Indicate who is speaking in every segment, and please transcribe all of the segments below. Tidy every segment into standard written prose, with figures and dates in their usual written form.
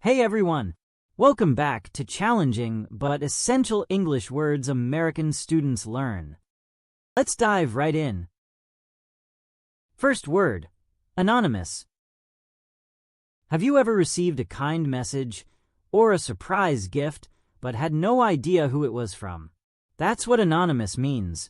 Speaker 1: Hey everyone! Welcome back to challenging but essential English words American students learn. Let's dive right in. First word, anonymous. Have you ever received a kind message or a surprise gift but had no idea who it was from? That's what anonymous means,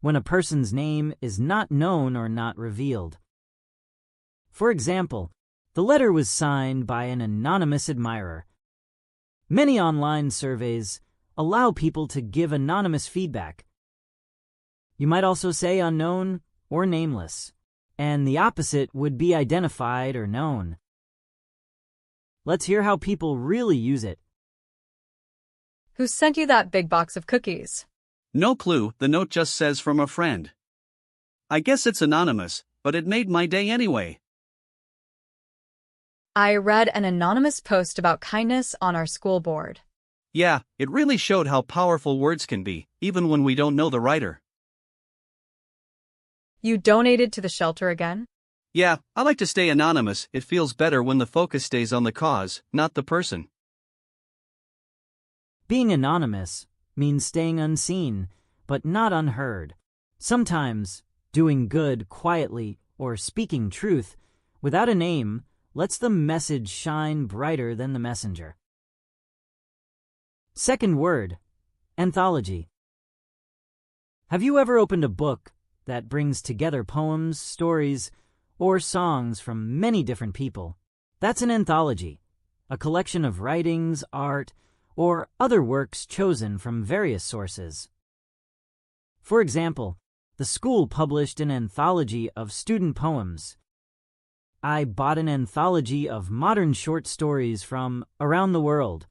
Speaker 1: when a person's name is not known or not revealed. For example, the letter was signed by an anonymous admirer. Many online surveys allow people to give anonymous feedback. You might also say unknown or nameless, and the opposite would be identified or known. Let's hear how people really use it.
Speaker 2: Who sent you that big box of cookies?
Speaker 3: No clue, the note just says from a friend. I guess it's anonymous, but it made my day anyway.
Speaker 2: I read an anonymous post about kindness on our school board.
Speaker 3: Yeah, it really showed how powerful words can be, even when we don't know the writer.
Speaker 2: You donated to the shelter again?
Speaker 3: Yeah, I like to stay anonymous. It feels better when the focus stays on the cause, not the person.
Speaker 1: Being anonymous means staying unseen, but not unheard. Sometimes, doing good quietly or speaking truth without a name lets the message shine brighter than the messenger. Second word, anthology. Have you ever opened a book that brings together poems, stories, or songs from many different people? That's an anthology, a collection of writings, art, or other works chosen from various sources. For example, the school published an anthology of student poems. I bought an anthology of modern short stories from around the world.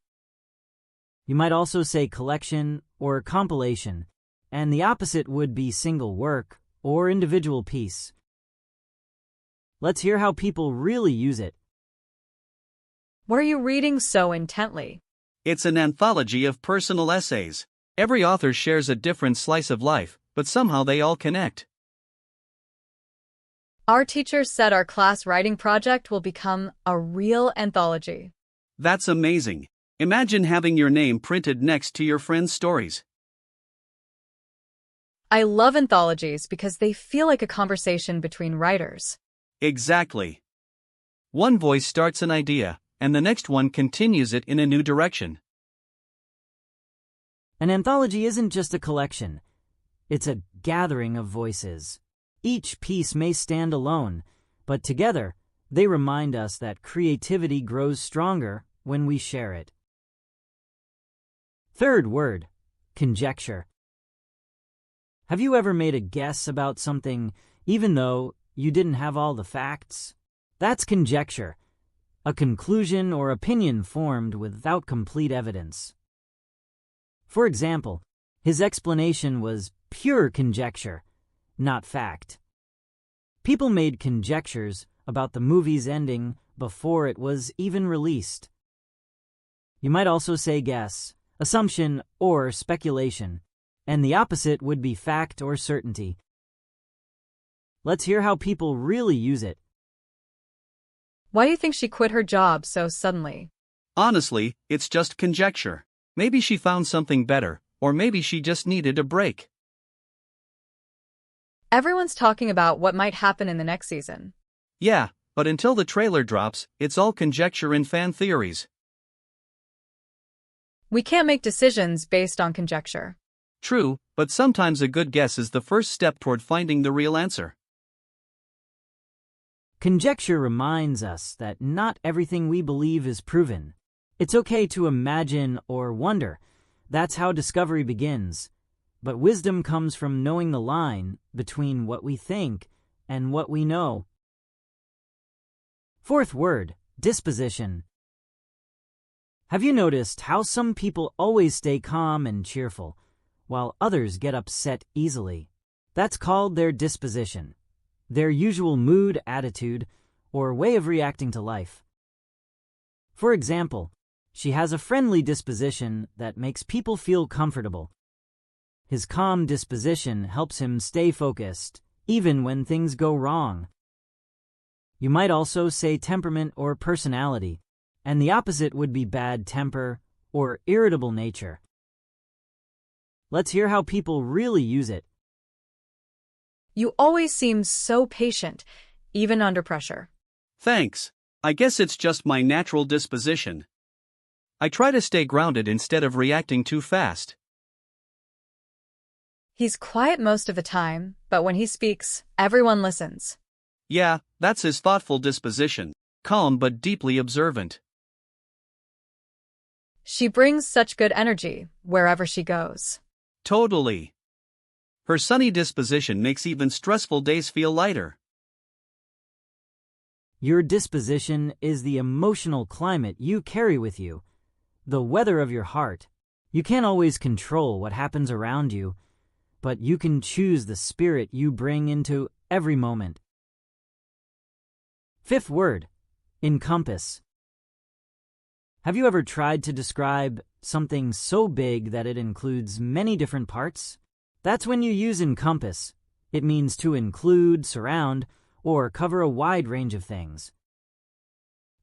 Speaker 1: You might also say collection or compilation, and the opposite would be single work or individual piece. Let's hear how people really use it.
Speaker 2: What are you reading so intently?
Speaker 3: It's an anthology of personal essays. Every author shares a different slice of life, but somehow they all connect.
Speaker 2: Our teacher said our class writing project will become a real anthology.
Speaker 3: That's amazing. Imagine having your name printed next to your friends' stories.
Speaker 2: I love anthologies because they feel like a conversation between writers.
Speaker 3: Exactly. One voice starts an idea, and the next one continues it in a new direction.
Speaker 1: An anthology isn't just a collection. It's a gathering of voices. Each piece may stand alone, but together they remind us that creativity grows stronger when we share it. Third word, conjecture. Have you ever made a guess about something even though you didn't have all the facts? That's conjecture, a conclusion or opinion formed without complete evidence. For example, his explanation was pure conjecture, not fact. People made conjectures about the movie's ending before it was even released. You might also say guess, assumption, or speculation, and the opposite would be fact or certainty. Let's hear how people really use it.
Speaker 2: Why do you think she quit her job so suddenly?
Speaker 3: Honestly, it's just conjecture. Maybe she found something better, or maybe she just needed a break.
Speaker 2: Everyone's talking about what might happen in the next season.
Speaker 3: Yeah, but until the trailer drops, it's all conjecture and fan theories.
Speaker 2: We can't make decisions based on conjecture.
Speaker 3: True, but sometimes a good guess is the first step toward finding the real answer.
Speaker 1: Conjecture reminds us that not everything we believe is proven. It's okay to imagine or wonder. That's how discovery begins. But wisdom comes from knowing the line between what we think and what we know. Fourth word, disposition. Have you noticed how some people always stay calm and cheerful, while others get upset easily? That's called their disposition, their usual mood, attitude, or way of reacting to life. For example, she has a friendly disposition that makes people feel comfortable. His calm disposition helps him stay focused, even when things go wrong. You might also say temperament or personality, and the opposite would be bad temper or irritable nature. Let's hear how people really use it.
Speaker 2: You always seem so patient, even under pressure.
Speaker 3: Thanks. I guess it's just my natural disposition. I try to stay grounded instead of reacting too fast.
Speaker 2: He's quiet most of the time, but when he speaks, everyone listens.
Speaker 3: Yeah, that's his thoughtful disposition. Calm but deeply observant.
Speaker 2: She brings such good energy wherever she goes.
Speaker 3: Totally. Her sunny disposition makes even stressful days feel lighter.
Speaker 1: Your disposition is the emotional climate you carry with you, the weather of your heart. You can't always control what happens around you, but you can choose the spirit you bring into every moment. Fifth word, encompass. Have you ever tried to describe something so big that it includes many different parts? That's when you use encompass. It means to include, surround, or cover a wide range of things.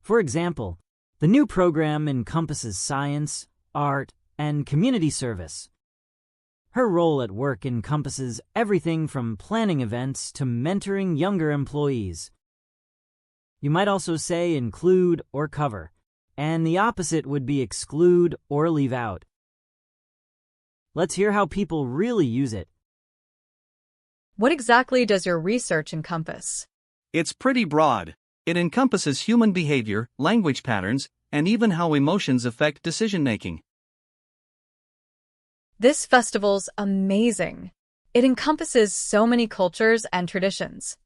Speaker 1: For example, the new program encompasses science, art, and community service. Her role at work encompasses everything from planning events to mentoring younger employees. You might also say include or cover, and the opposite would be exclude or leave out. Let's hear how people really use it.
Speaker 2: What exactly does your research encompass?
Speaker 3: It's pretty broad. It encompasses human behavior, language patterns, and even how emotions affect decision-making.
Speaker 2: This festival's amazing. It encompasses so many cultures and traditions.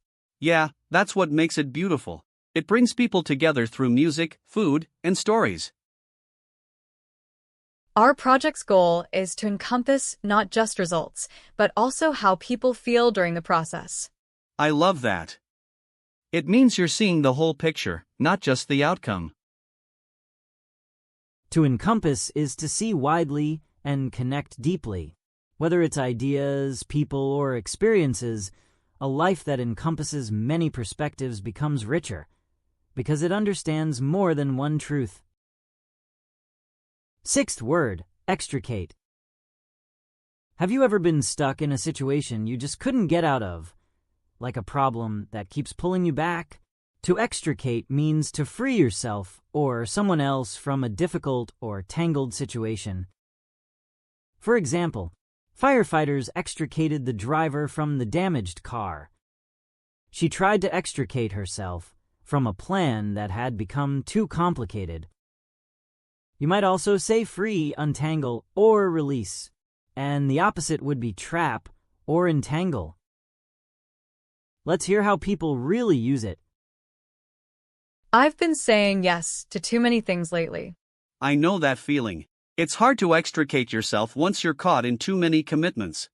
Speaker 3: Yeah, that's what makes it beautiful. It brings people together through music, food, and stories.
Speaker 2: Our project's goal is to encompass not just results, but also how people feel during the process.
Speaker 3: I love that. It means you're seeing the whole picture, not just the outcome.
Speaker 1: To encompass is to see widely and connect deeply. Whether it's ideas, people, or experiences, a life that encompasses many perspectives becomes richer, because it understands more than one truth. Sixth word, extricate. Have you ever been stuck in a situation you just couldn't get out of? Like a problem that keeps pulling you back? To extricate means to free yourself or someone else from a difficult or tangled situation. For example, firefighters extricated the driver from the damaged car. She tried to extricate herself from a plan that had become too complicated. You might also say free, untangle, or release, and the opposite would be trap or entangle. Let's hear how people really use it.
Speaker 2: I've been saying yes to too many things lately.
Speaker 3: I know that feeling. It's hard to extricate yourself once you're caught in too many commitments.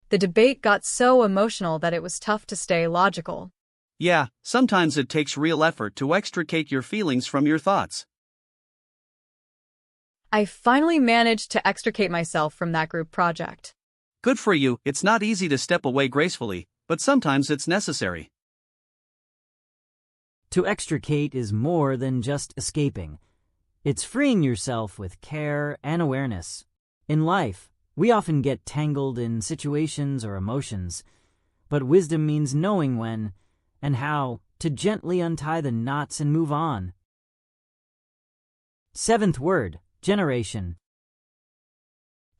Speaker 2: The debate got so emotional that it was tough to stay logical.
Speaker 3: Yeah, sometimes it takes real effort to extricate your feelings from your thoughts.
Speaker 2: I finally managed to extricate myself from that group project.
Speaker 3: Good for you. It's not easy to step away gracefully, but sometimes it's necessary.
Speaker 1: To extricate is more than just escaping. It's freeing yourself with care and awareness. In life, we often get tangled in situations or emotions, but wisdom means knowing when and how to gently untie the knots and move on. Seventh word, generation.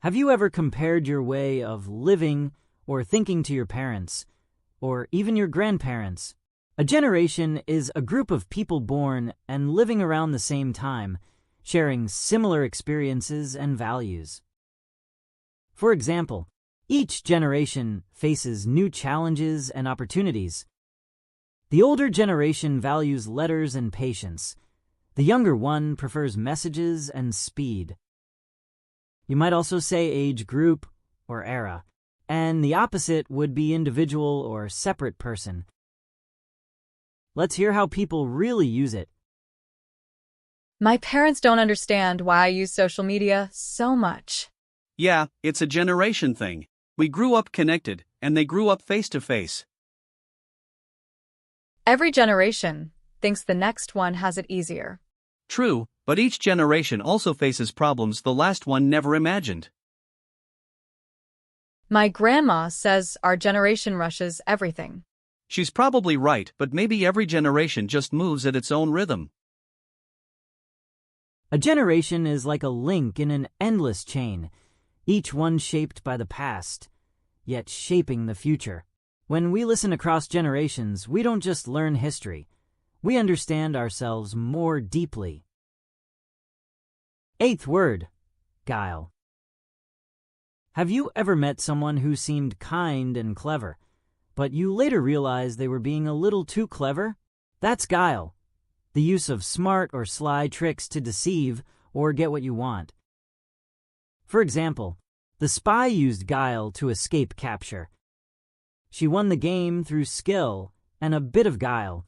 Speaker 1: Have you ever compared your way of living or thinking to your parents, or even your grandparents? A generation is a group of people born and living around the same time, sharing similar experiences and values. For example, each generation faces new challenges and opportunities. The older generation values letters and patience. The younger one prefers messages and speed. You might also say age group or era, and the opposite would be individual or separate person. Let's hear how people really use it.
Speaker 2: My parents don't understand why I use social media so much.
Speaker 3: Yeah, it's a generation thing. We grew up connected, and they grew up face to face.
Speaker 2: Every generation thinks the next one has it easier.
Speaker 3: True, but each generation also faces problems the last one never imagined.
Speaker 2: My grandma says our generation rushes everything.
Speaker 3: She's probably right, but maybe every generation just moves at its own rhythm.
Speaker 1: A generation is like a link in an endless chain, each one shaped by the past, yet shaping the future. When we listen across generations, we don't just learn history, we understand ourselves more deeply. 8th word, guile. Have you ever met someone who seemed kind and clever, but you later realized they were being a little too clever? That's guile, the use of smart or sly tricks to deceive or get what you want. For example, the spy used guile to escape capture. She won the game through skill and a bit of guile.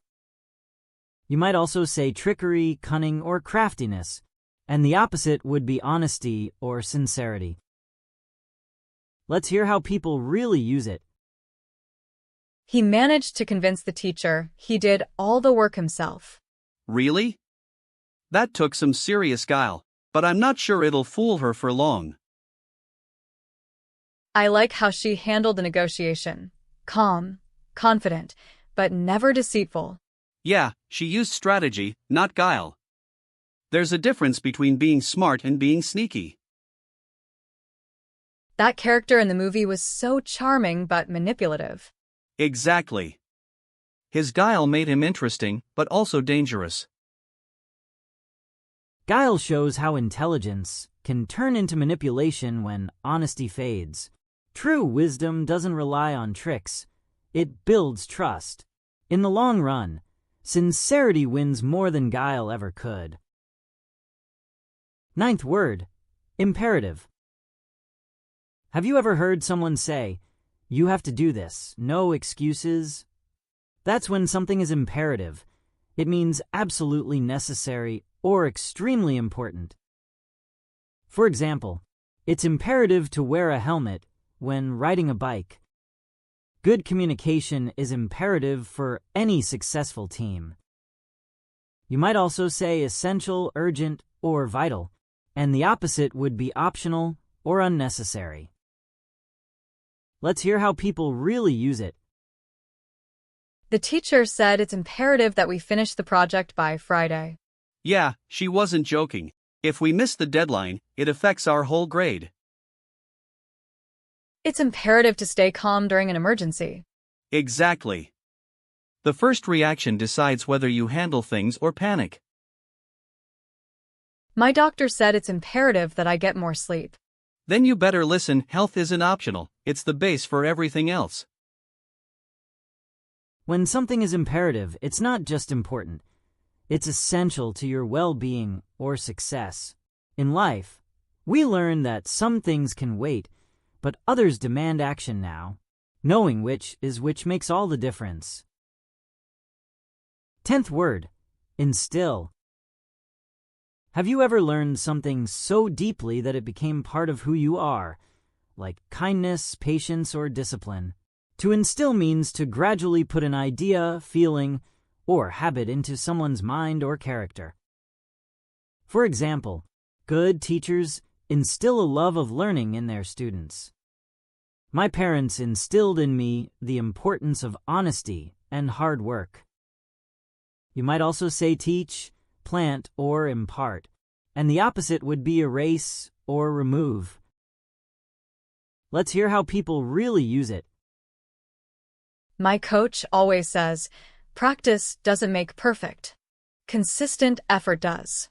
Speaker 1: You might also say trickery, cunning, or craftiness, and the opposite would be honesty or sincerity. Let's hear how people really use it.
Speaker 2: He managed to convince the teacher he did all the work himself.
Speaker 3: Really? That took some serious guile, but I'm not sure it'll fool her for long.
Speaker 2: I like how she handled the negotiation. Calm, confident, but never deceitful.
Speaker 3: Yeah, she used strategy, not guile. There's a difference between being smart and being sneaky.
Speaker 2: That character in the movie was so charming but manipulative.
Speaker 3: Exactly. His guile made him interesting, but also dangerous.
Speaker 1: Guile shows how intelligence can turn into manipulation when honesty fades. True wisdom doesn't rely on tricks. It builds trust. In the long run, sincerity wins more than guile ever could. 9th word, imperative. Have you ever heard someone say, "You have to do this, no excuses"? That's when something is imperative. It means absolutely necessary or extremely important. For example, it's imperative to wear a helmet when riding a bike. Good communication is imperative for any successful team. You might also say essential, urgent, or vital, and the opposite would be optional or unnecessary. Let's hear how people really use it.
Speaker 2: The teacher said it's imperative that we finish the project by Friday.
Speaker 3: Yeah, she wasn't joking. If we miss the deadline, it affects our whole grade.
Speaker 2: It's imperative to stay calm during an emergency.
Speaker 3: Exactly. The first reaction decides whether you handle things or panic.
Speaker 2: My doctor said it's imperative that I get more sleep.
Speaker 3: Then you better listen. Health isn't optional, it's the base for everything else.
Speaker 1: When something is imperative, it's not just important. It's essential to your well-being or success. In life, we learn that some things can wait, but others demand action now. Knowing which is which makes all the difference. 10th word, instill. Have you ever learned something so deeply that it became part of who you are, like kindness, patience, or discipline? To instill means to gradually put an idea, feeling, or habit into someone's mind or character. For example, good teachers instill a love of learning in their students. My parents instilled in me the importance of honesty and hard work. You might also say teach, plant, or impart, and the opposite would be erase or remove. Let's hear how people really use it.
Speaker 2: My coach always says, practice doesn't make perfect. Consistent effort does.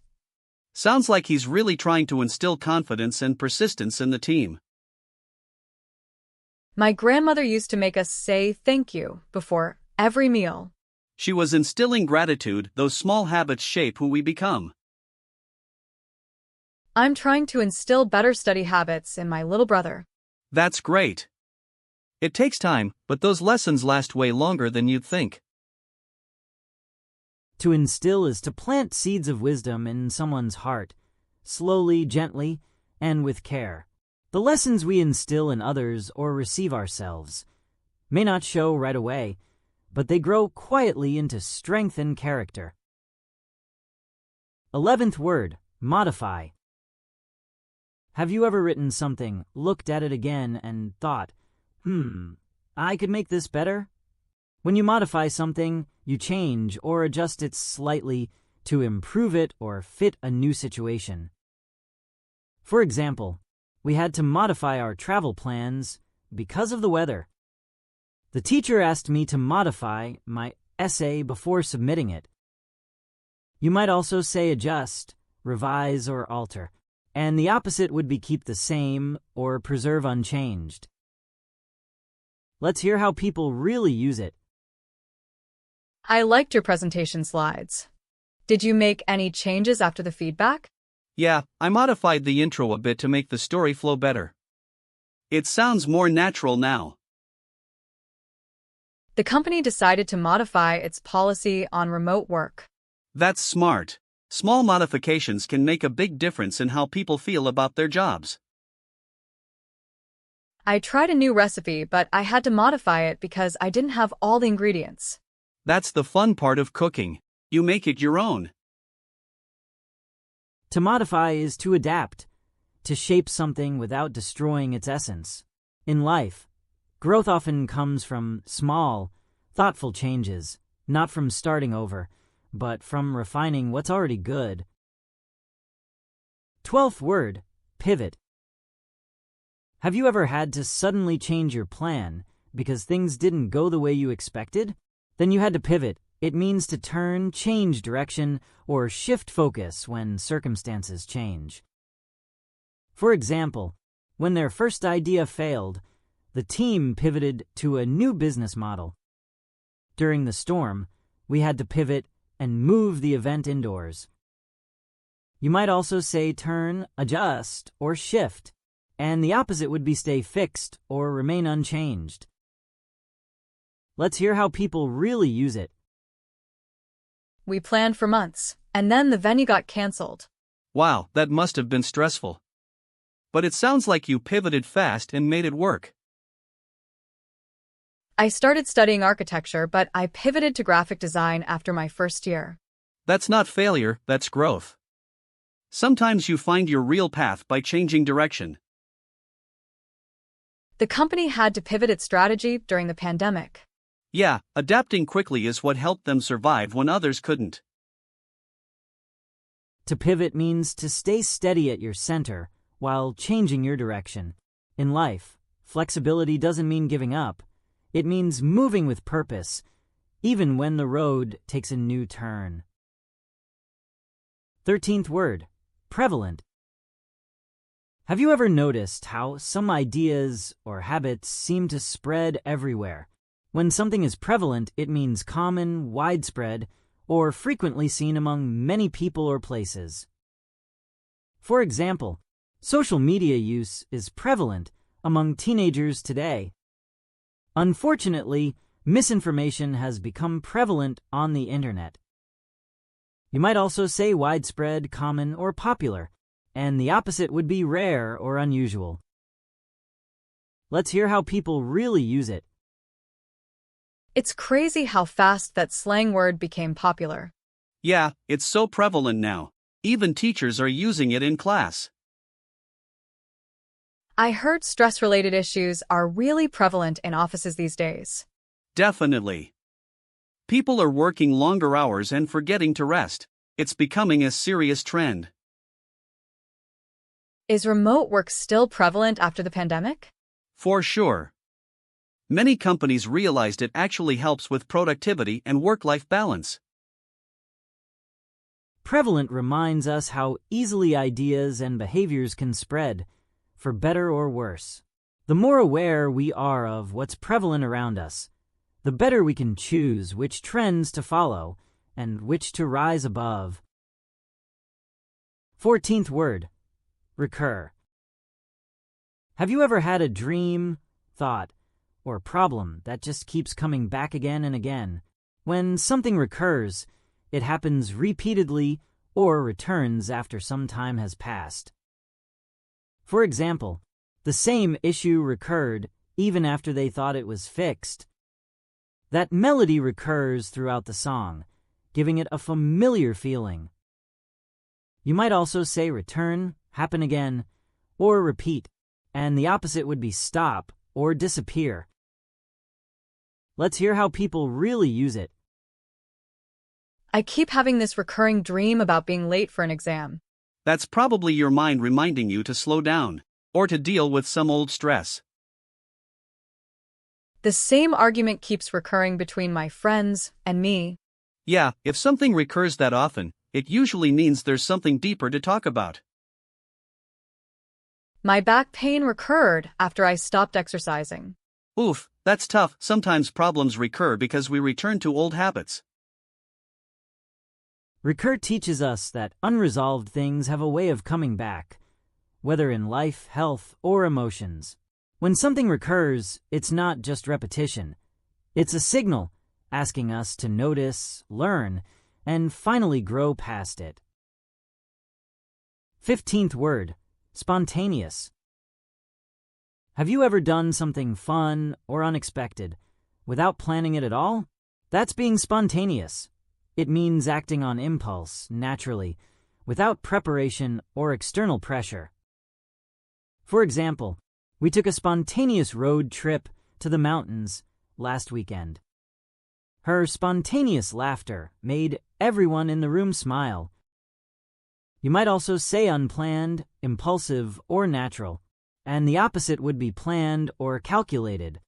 Speaker 3: Sounds like he's really trying to instill confidence and persistence in the team.
Speaker 2: My grandmother used to make us say thank you before every meal.
Speaker 3: She was instilling gratitude. Those small habits shape who we become.
Speaker 2: I'm trying to instill better study habits in my little brother.
Speaker 3: That's great. It takes time, but those lessons last way longer than you'd think.
Speaker 1: To instill is to plant seeds of wisdom in someone's heart, slowly, gently, and with care. The lessons we instill in others or receive ourselves may not show right away, but they grow quietly into strength and character. 11th word, modify. Have you ever written something, looked at it again, and thought, I could make this better? When you modify something, you change or adjust it slightly to improve it or fit a new situation. For example, we had to modify our travel plans because of the weather. The teacher asked me to modify my essay before submitting it. You might also say adjust, revise, or alter, and the opposite would be keep the same or preserve unchanged. Let's hear how people really use it.
Speaker 2: I liked your presentation slides. Did you make any changes after the feedback?
Speaker 3: Yeah, I modified the intro a bit to make the story flow better. It sounds more natural now.
Speaker 2: The company decided to modify its policy on remote work.
Speaker 3: That's smart. Small modifications can make a big difference in how people feel about their jobs.
Speaker 2: I tried a new recipe, but I had to modify it because I didn't have all the ingredients.
Speaker 3: That's the fun part of cooking. You make it your own.
Speaker 1: To modify is to adapt, to shape something without destroying its essence. In life, growth often comes from small, thoughtful changes, not from starting over, but from refining what's already good. 12th word, pivot. Have you ever had to suddenly change your plan because things didn't go the way you expected? Then you had to pivot. It means to turn, change direction, or shift focus when circumstances change. For example, when their first idea failed, the team pivoted to a new business model. During the storm, we had to pivot and move the event indoors. You might also say turn, adjust, or shift, and the opposite would be stay fixed or remain unchanged. Let's hear how people really use it.
Speaker 2: We planned for months, and then the venue got canceled.
Speaker 3: Wow, that must have been stressful. But it sounds like you pivoted fast and made it work.
Speaker 2: I started studying architecture, but I pivoted to graphic design after my first year.
Speaker 3: That's not failure, that's growth. Sometimes you find your real path by changing direction.
Speaker 2: The company had to pivot its strategy during the pandemic.
Speaker 3: Yeah, adapting quickly is what helped them survive when others couldn't.
Speaker 1: To pivot means to stay steady at your center while changing your direction. In life, flexibility doesn't mean giving up. It means moving with purpose, even when the road takes a new turn. 13th word, prevalent. Have you ever noticed how some ideas or habits seem to spread everywhere? When something is prevalent, it means common, widespread, or frequently seen among many people or places. For example, social media use is prevalent among teenagers today. Unfortunately, misinformation has become prevalent on the internet. You might also say widespread, common, or popular, and the opposite would be rare or unusual. Let's hear how people really use it.
Speaker 2: It's crazy how fast that slang word became popular.
Speaker 3: Yeah, it's so prevalent now. Even teachers are using it in class.
Speaker 2: I heard stress-related issues are really prevalent in offices these days.
Speaker 3: Definitely. People are working longer hours and forgetting to rest. It's becoming a serious trend.
Speaker 2: Is remote work still prevalent after the pandemic?
Speaker 3: For sure. Many companies realized it actually helps with productivity and work-life balance.
Speaker 1: Prevalent reminds us how easily ideas and behaviors can spread, for better or worse. The more aware we are of what's prevalent around us, the better we can choose which trends to follow and which to rise above. 14th word, recur. Have you ever had a dream, thought, or problem that just keeps coming back again and again? When something recurs, it happens repeatedly or returns after some time has passed. For example, the same issue recurred even after they thought it was fixed. That melody recurs throughout the song, giving it a familiar feeling. You might also say return, happen again, or repeat, and the opposite would be stop or disappear. Let's hear how people really use it.
Speaker 2: I keep having this recurring dream about being late for an exam.
Speaker 3: That's probably your mind reminding you to slow down, or to deal with some old stress.
Speaker 2: The same argument keeps recurring between my friends and me.
Speaker 3: Yeah, if something recurs that often, it usually means there's something deeper to talk about.
Speaker 2: My back pain recurred after I stopped exercising.
Speaker 3: Oof, that's tough. Sometimes problems recur because we return to old habits.
Speaker 1: Recur teaches us that unresolved things have a way of coming back, whether in life, health, or emotions. When something recurs, it's not just repetition. It's a signal asking us to notice, learn, and finally grow past it. 15th word, spontaneous. Have you ever done something fun or unexpected without planning it at all? That's being spontaneous. It means acting on impulse, naturally, without preparation or external pressure. For example, we took a spontaneous road trip to the mountains last weekend. Her spontaneous laughter made everyone in the room smile. You might also say unplanned, impulsive, or natural, and the opposite would be planned or calculated.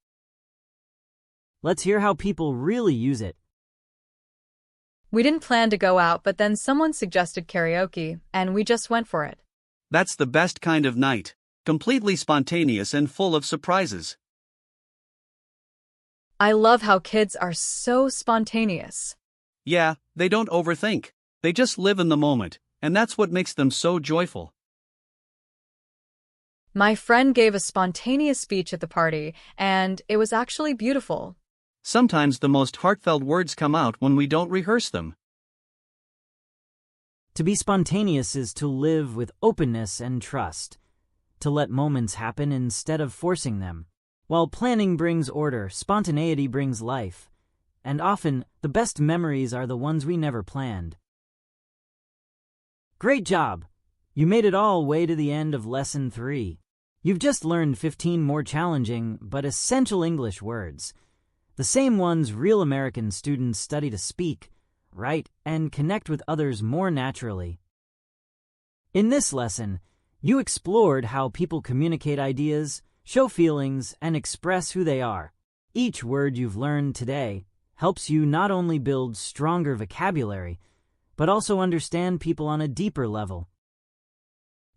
Speaker 1: Let's hear how people really use it.
Speaker 2: We didn't plan to go out, but then someone suggested karaoke, and we just went for it.
Speaker 3: That's the best kind of night. Completely spontaneous and full of surprises.
Speaker 2: I love how kids are so spontaneous.
Speaker 3: Yeah, they don't overthink. They just live in the moment, and that's what makes them so joyful.
Speaker 2: My friend gave a spontaneous speech at the party, and it was actually beautiful.
Speaker 3: Sometimes the most heartfelt words come out when we don't rehearse them.
Speaker 1: To be spontaneous is to live with openness and trust, to let moments happen instead of forcing them. While planning brings order, spontaneity brings life, and often the best memories are the ones we never planned. Great job! You made it all way to the end of Lesson 3. You've just learned 15 more challenging but essential English words, the same ones real American students study to speak, write, and connect with others more naturally. In this lesson, you explored how people communicate ideas, show feelings, and express who they are. Each word you've learned today helps you not only build stronger vocabulary, but also understand people on a deeper level.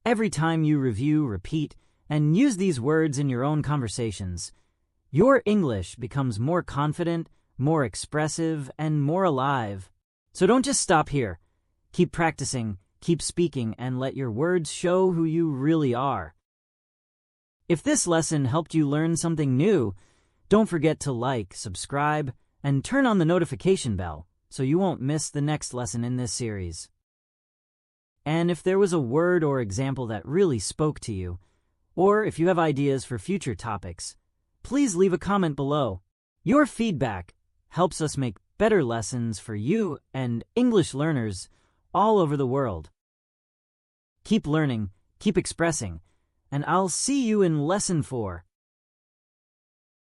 Speaker 1: Every time you review, repeat, and use these words in your own conversations, your English becomes more confident, more expressive, and more alive. So don't just stop here. Keep practicing, keep speaking, and let your words show who you really are. If this lesson helped you learn something new, don't forget to like, subscribe, and turn on the notification bell so you won't miss the next lesson in this series. And if there was a word or example that really spoke to you, or if you have ideas for future topics, please leave a comment below. Your feedback helps us make better lessons for you and English learners all over the world. Keep learning, keep expressing, and I'll see you in Lesson 4.